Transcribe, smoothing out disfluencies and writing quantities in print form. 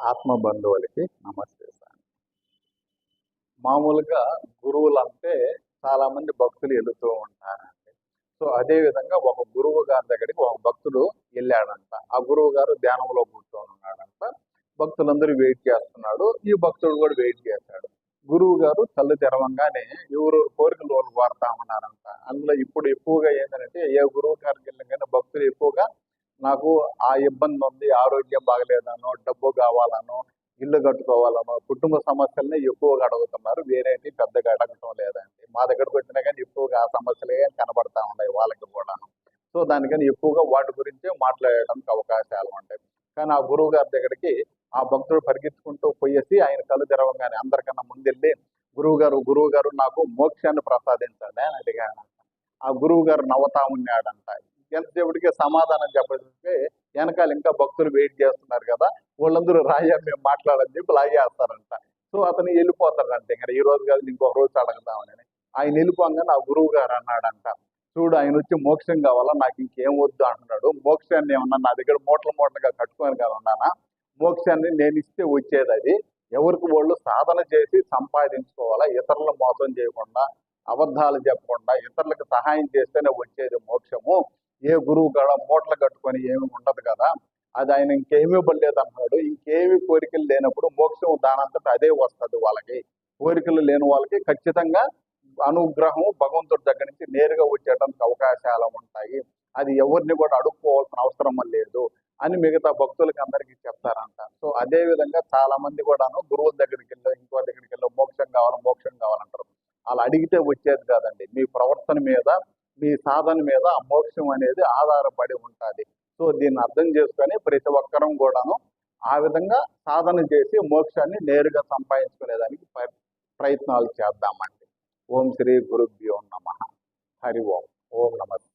ఆత్మ బంధువులకి నమస్తే సార్. మామూలుగా గురువులంటే చాలా మంది భక్తులు వెళుతూ ఉంటారండి. సో అదే విధంగా ఒక గురువు గారి దగ్గరికి ఒక భక్తుడు వెళ్ళాడంట. ఆ గురువు గారు ధ్యానంలో కూర్చొని ఉన్నాడంట. భక్తులందరూ వెయిట్ చేస్తున్నాడు. ఈ భక్తుడు కూడా వెయిట్ చేశాడు. గురువు గారు కళ్ళు తెరవంగానే ఎవరు కోరికలు వాళ్ళు కోరుతా ఉన్నారంట. అందులో ఇప్పుడు ఎక్కువగా ఏంటంటే ఏ గురువు గారికి వెళ్ళగానే భక్తులు ఎక్కువగా నాకు ఆ ఇబ్బంది ఉంది, ఆరోగ్యం బాగలేదనో, డబ్బు కావాలనో, ఇల్లు కట్టుకోవాలనో, కుటుంబ సమస్యల్ని ఎక్కువగా అడుగుతున్నారు. వేరేటి పెద్దగా అడగటం లేదండి. మా దగ్గరకు వచ్చినా కానీ ఎక్కువగా ఆ సమస్యలే కనబడతా ఉన్నాయి వాళ్ళకి కూడాను. సో దానికని ఎక్కువగా వాటి గురించే మాట్లాడడానికి అవకాశాలు ఉంటాయి. కానీ ఆ గురువు గారి దగ్గరికి ఆ భక్తుడు పరిగెత్తుకుంటూ పోయేసి ఆయన కళ్ళు తెరవగానే అందరికన్నా ముందెళ్ళి గురువు గారు నాకు మోక్షాన్ని ప్రసాదించండి అని అడిగాడు. ఆ గురువు గారు నవ్వుతా ఉన్నాడంట. ఎంతసేపటికి సమాధానం చెప్పేస్తే వెనకాల ఇంకా భక్తులు వెయిట్ చేస్తున్నారు కదా, వాళ్ళందరూ రాయ్యా మేము మాట్లాడని చెప్పి లాగేస్తారంట. సో అతను వెళ్ళిపోతాడంట. ఇంకా ఈ రోజు కాదు ఇంకొక రోజు అడగదామని. ఆయన వెళ్ళిపోగానే ఆ గురువు గారు అన్నాడంట, చూడు ఆయన వచ్చి మోక్షం కావాలా, నాకు ఇంకేం వద్దు అంటున్నాడు. మోక్షాన్ని ఏమన్నా నా దగ్గర మూటలుగా కట్టుకొని కదా ఉన్నానా? మోక్షాన్ని నేను ఇస్తే వచ్చేది అది. ఎవరికి వాళ్ళు సాధన చేసి సంపాదించుకోవాలా, ఇతరులను మోసం చేయకుండా, అబద్ధాలు చెప్పకుండా, ఇతరులకు సహాయం చేస్తేనే వచ్చేది మోక్షము. ఏ గురువు కాడ మూటలు కట్టుకొని ఏమి ఉండదు కదా, అది ఆయన ఇంకేమీ ఇవ్వలేదు అన్నాడు. ఇంకేమి కోరికలు లేనప్పుడు మోక్షం దానంతట అదే వస్తుంది వాళ్ళకి. కోరికలు లేని వాళ్ళకి ఖచ్చితంగా అనుగ్రహం భగవంతుడి దగ్గర నుంచి నేరుగా వచ్చేయడానికి అవకాశాలు ఉంటాయి. అది ఎవరిని కూడా అడుక్కోవాల్సిన అవసరం లేదు అని మిగతా భక్తులకి అందరికీ చెప్తారంట. సో అదే విధంగా చాలా మంది కూడాను గురువుల దగ్గరికి వెళ్ళి ఇంకో దగ్గరికి వెళ్ళి మోక్షం కావాలంటారు. అలా అడిగితే వచ్చేది కాదండి. మీ ప్రవర్తన మీద, మీ సాధన మీద ఆ మోక్షం అనేది ఆధారపడి ఉంటుంది. సో దీన్ని అర్థం చేసుకొని ప్రతి ఒక్కరం కూడాను ఆ విధంగా సాధన చేసి మోక్షాన్ని నేరుగా సంపాదించుకునేదానికి ప్రయత్నాలు చేద్దామండి. ఓం శ్రీ గురుభ్యో నమః. హరి ఓం. ఓం నమస్తే.